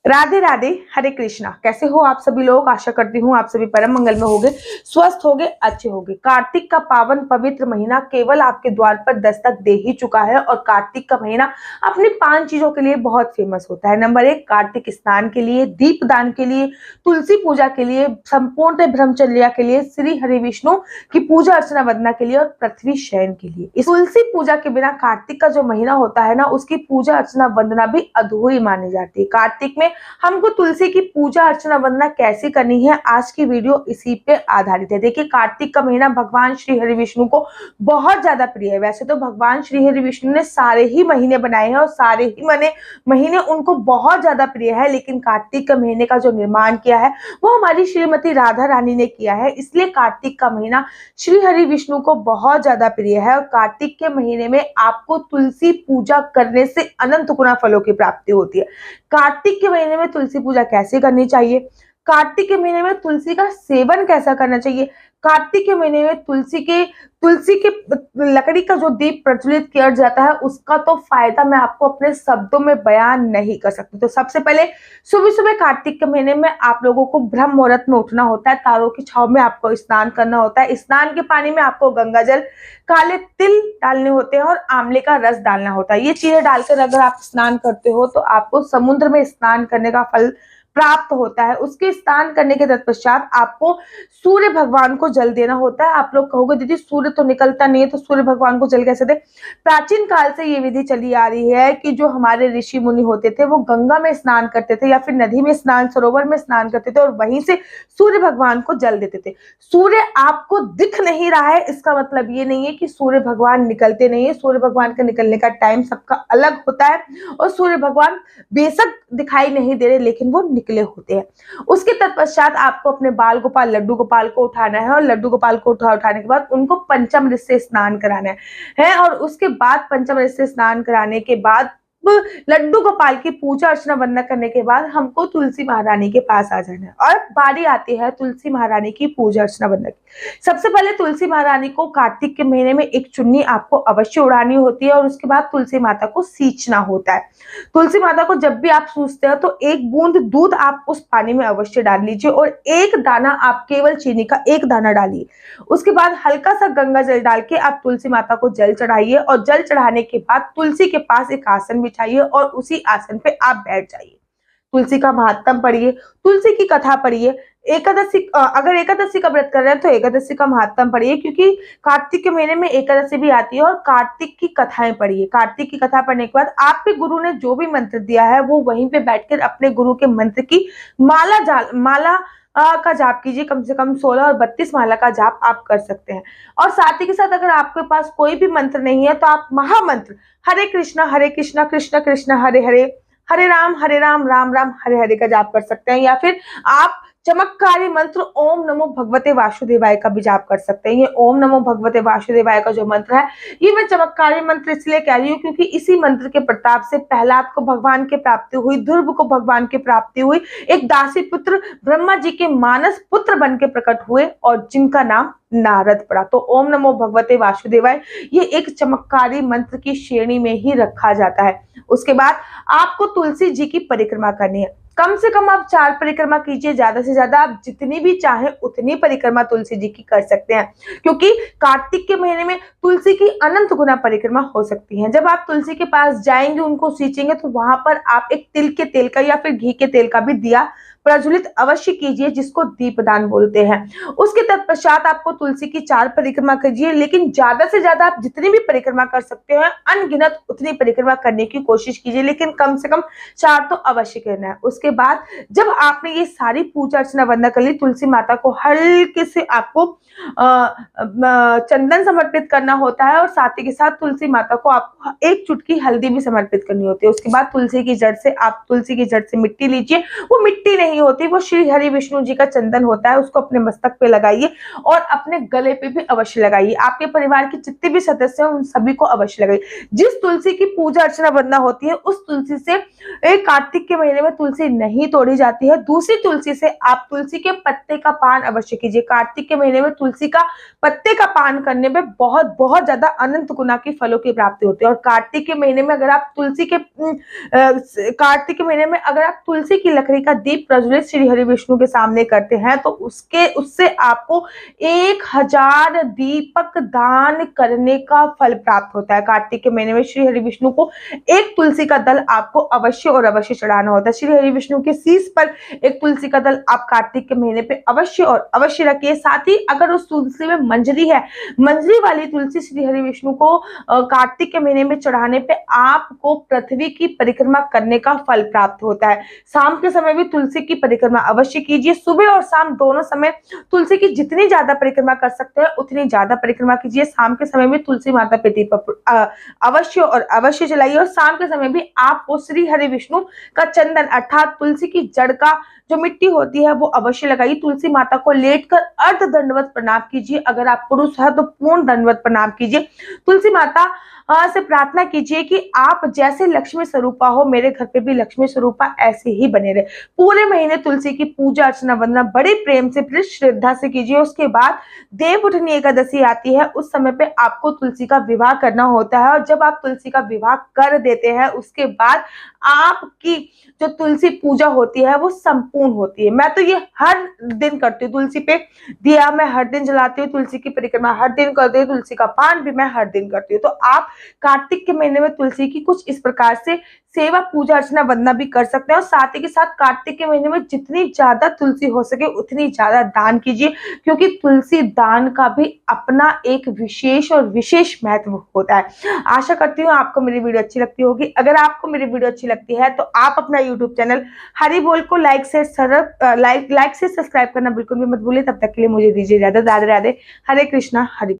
राधे राधे, हरे कृष्णा। कैसे हो आप सभी लोग? आशा करती हूँ आप सभी परम मंगल में होंगे, स्वस्थ होंगे, अच्छे होंगे। कार्तिक का पावन पवित्र महीना केवल आपके द्वार पर दस्तक दे ही चुका है और कार्तिक का महीना अपनी 5 चीजों के लिए बहुत फेमस होता है। नंबर 1, कार्तिक स्नान के लिए, दीपदान के लिए, तुलसी पूजा के लिए, संपूर्ण ब्रह्मचर्या के लिए, श्री हरि विष्णु की पूजा अर्चना वंदना के लिए और पृथ्वी शयन के लिए। इस तुलसी पूजा के बिना कार्तिक का जो महीना होता है ना, उसकी पूजा अर्चना वंदना भी अधूरी मानी जाती है। कार्तिक में हमको तुलसी की पूजा अर्चना वंदना कैसे करनी है, आज की वीडियो इसी पे आधारित है। देखिए, कार्तिक का महीना भगवान श्री हरि विष्णु को बहुत ज्यादा प्रिय है। वैसे तो भगवान श्री हरि विष्णु ने सारे ही महीने बनाए हैं और सारे ही महीने उनको बहुत ज्यादा प्रिय है, लेकिन कार्तिक के महीने का जो निर्माण किया है वो हमारी श्रीमती राधा रानी ने किया है। इसलिए कार्तिक का महीना श्री हरि विष्णु को बहुत ज्यादा प्रिय है और कार्तिक के महीने में आपको तुलसी पूजा करने से अनंत गुना फलों की प्राप्ति होती है। कार्तिक के महीने में तुलसी पूजा कैसे करनी चाहिए, कार्तिक के महीने में तुलसी का सेवन कैसा करना चाहिए, कार्तिक के महीने में तुलसी के लकड़ी का जो दीप प्रज्वलित किया जाता है उसका तो फायदा मैं आपको अपने शब्दों में बयान नहीं कर सकती। तो सबसे पहले सुबह सुबह कार्तिक के महीने में आप लोगों को ब्रह्म मुहूर्त में उठना होता है, तारों की छाव में आपको स्नान करना होता है। स्नान के पानी में आपको गंगा जल, काले तिल डालने होते हैं और आंवले का रस डालना होता है। ये चीजें डालकर अगर आप स्नान करते हो तो आपको समुद्र में स्नान करने का फल प्राप्त होता है। उसके स्नान करने के तत्पश्चात आपको सूर्य भगवान को जल देना होता है। आप लोग कहोगे दीदी सूर्य तो निकलता नहीं है, तो सूर्य भगवान को जल कैसे दे? प्राचीन काल से ये विधि चली आ रही है कि जो हमारे ऋषि मुनि होते थे वो गंगा में स्नान करते थे या फिर नदी में स्नान, सरोवर में स्नान करते थे और वहीं से सूर्य भगवान को जल देते थे। सूर्य आपको दिख नहीं रहा है, इसका मतलब ये नहीं है कि सूर्य भगवान निकलते नहीं है। सूर्य भगवान का निकलने का टाइम सबका अलग होता है और सूर्य भगवान बेशक दिखाई नहीं दे रहे लेकिन वो निकले होते हैं। उसके तत्पश्चात आपको अपने बाल गोपाल लड्डू गोपाल को उठाना है और लड्डू गोपाल को उठाने के बाद उनको पंचामृत से स्नान कराना है और उसके बाद पंचामृत से स्नान कराने के बाद लड्डू गोपाल की पूजा अर्चना वंदना करने के बाद हमको तुलसी महारानी के पास आ जाना है और बारी आती है तुलसी महारानी की पूजा अर्चना वंदना की। सबसे पहले तुलसी महारानी को कार्तिक के महीने में एक चुन्नी आपको अवश्य उड़ानी होती है और उसके बाद तुलसी माता को सींचना होता है। तुलसी माता को जब भी आप सूंचते हो तो एक बूंद दूध आप उस पानी में अवश्य डाल लीजिए और एक दाना, आप केवल चीनी का एक दाना डालिए। उसके बाद हल्का सा गंगा जल डाल के आप तुलसी माता को जल चढ़ाइए और जल चढ़ाने के बाद तुलसी के पास एक आसन बिछाइए और उसी आसन पे आप बैठ जाइए। तुलसी का महात्म पढ़िए, तुलसी की कथा पढ़िए। एकादशी, अगर एकादशी का व्रत कर रहे हैं तो एकादशी का महात्म पढ़िए, क्योंकि कार्तिक के महीने में एकादशी भी आती है और कार्तिक की कथाएं पढ़िए। कार्तिक की कथा पढ़ने के बाद आपके गुरु ने जो भी मंत्र दिया है वो वहीं पे बैठकर अपने गुरु के मंत्र की माला का जाप कीजिए। कम से कम 16 और 32 माला का जाप आप कर सकते हैं। और साथ ही के साथ अगर आपके पास कोई भी मंत्र नहीं है तो आप महामंत्र हरे कृष्णा कृष्ण कृष्ण हरे हरे, हरे राम राम राम हरे हरे का जाप कर सकते हैं। या फिर आप चमत्कारी मंत्र ओम नमो भगवते वासुदेवाय का भी जाप कर सकते हैं। ये ओम नमो भगवते वासुदेवाय का जो मंत्र है, ये मैं चमत्कारी मंत्र इसलिए कह रही हूँ क्योंकि इसी मंत्र के प्रताप से प्रहलाद को भगवान की प्राप्ति हुई, ध्रुव को भगवान की प्राप्ति हुई, एक दासी पुत्र ब्रह्मा जी के मानस पुत्र बन के प्रकट हुए और जिनका नाम नारद पड़ा। तो ओम नमो भगवते वासुदेवाय ये एक चमत्कारी मंत्र की श्रेणी में ही रखा जाता है। उसके बाद आपको तुलसी जी की परिक्रमा करनी है। कम से कम आप 4 परिक्रमा कीजिए, ज्यादा से ज्यादा आप जितनी भी चाहें उतनी परिक्रमा तुलसी जी की कर सकते हैं, क्योंकि कार्तिक के महीने में तुलसी की अनंत गुना परिक्रमा हो सकती है। जब आप तुलसी के पास जाएंगे, उनको सींचेंगे, तो वहां पर आप एक तिल के तेल का या फिर घी के तेल का भी दिया प्रज्वलित अवश्य कीजिए, जिसको दीपदान बोलते हैं। उसके तत्पश्चात आपको तुलसी की 4 परिक्रमा कीजिए, लेकिन ज्यादा से ज्यादा आप जितनी भी परिक्रमा कर सकते हैं अनगिनत उतनी परिक्रमा करने की कोशिश कीजिए, लेकिन कम से कम 4 तो अवश्य करना है। उसके बाद जब आपने ये सारी पूजा अर्चना वंदना कर ली, तुलसी माता को हल्के से आपको चंदन समर्पित करना होता है और साथ ही के साथ तुलसी माता को आपको एक चुटकी हल्दी भी समर्पित करनी होती है। उसके बाद तुलसी की जड़ से मिट्टी लीजिए। वो मिट्टी नहीं नहीं होती, वो श्री हरि विष्णु जी का चंदन होता है, उसको अपने मस्तक पे लगाइए और अपने गले पे भी अवश्य लगाइए। आपके परिवार के जितने भी सदस्य हैं उन सभी को अवश्य लगाइए। जिस तुलसी की पूजा अर्चना वंदना होती है उस तुलसी से कार्तिक के महीने में तुलसी नहीं तोड़ी जाती है। दूसरी तुलसी से आप तुलसी के पत्ते का पान अवश्य कीजिए। कार्तिक के महीने में तुलसी का पत्ते का पान करने में बहुत बहुत ज्यादा अनंत गुना की फलों की प्राप्ति होती है। और कार्तिक के महीने में अगर आप कार्तिक के महीने में अगर आप तुलसी की लकड़ी का दीप प्रज्वलित श्री हरि विष्णु के सामने करते हैं तो उससे आपको 1000 दीपक दान करने का फल प्राप्त होता है। कार्तिक के महीने में श्री हरि विष्णु को एक तुलसी का दल आपको अवश्य और अवश्य चढ़ाना होता है। श्री हरि विष्णु के शीश पर एक तुलसी का दल आप कार्तिक के महीने पे अवश्य और अवश्य रखिए। साथ ही अगर उस तुलसी में मंजरी है, मंजरी वाली तुलसी श्री हरि विष्णु को कार्तिक के महीने में चढ़ाने पे आपको पृथ्वी की परिक्रमा करने का फल प्राप्त होता है। शाम के समय भी तुलसी की परिक्रमा अवश्य कीजिए। सुबह और शाम दोनों समय तुलसी की जितनी ज्यादा परिक्रमा कर सकते हैं उतनी ज्यादा परिक्रमा कीजिए। शाम के समय में तुलसी माता पे दीप अवश्य और अवश्य जलाइए। और शाम के समय भी आपको श्री हरि विष्णु का चंदन अर्थात तुलसी की जड़ का जो मिट्टी होती है वो अवश्य लगाइए। तुलसी माता को लेटकर अर्ध दंडवत प्रणाम कीजिए। अगर आप पुरुष हैं तो पूर्ण दंडवत प्रणाम कीजिए। तुलसी माता से प्रार्थना कीजिए कि आप जैसे लक्ष्मी स्वरूपा हो मेरे घर पे भी लक्ष्मी स्वरूपा ऐसे ही बने रहे। पूरे महीने तुलसी की पूजा अर्चना वंदना बड़े प्रेम से बड़ी श्रद्धा से कीजिए। उसके बाद देवउठनी एकादशी आती है, उस समय पे आपको तुलसी का विवाह करना होता है। और जब आप तुलसी का विवाह कर देते हैं उसके बाद आपकी जो तुलसी पूजा होती है वो संपूर्ण होती है। मैं तो ये हर दिन करती हूँ। तुलसी पे दिया मैं हर दिन जलाती हूँ, तुलसी की परिक्रमा हर दिन करती हूँ, तुलसी का पान भी मैं हर दिन करती हूँ। तो आप कार्तिक के महीने में तुलसी की कुछ इस प्रकार से सेवा पूजा अर्चना वंदना भी कर सकते हैं। और साथ ही के साथ कार्तिक के महीने में जितनी ज्यादा तुलसी हो सके उतनी ज्यादा दान कीजिए, क्योंकि तुलसी दान का भी अपना एक विशेष और विशेष महत्व होता है। आशा करती हूँ आपको मेरी वीडियो अच्छी लगती होगी। अगर आपको मेरी वीडियो अच्छी लगती है तो आप अपना यूट्यूब चैनल हरि बोल को लाइक से सब्सक्राइब करना बिल्कुल भी मत भूलिए। तब तक के लिए मुझे दीजिए इजाजत। राधे राधे। हरे कृष्णा। हरि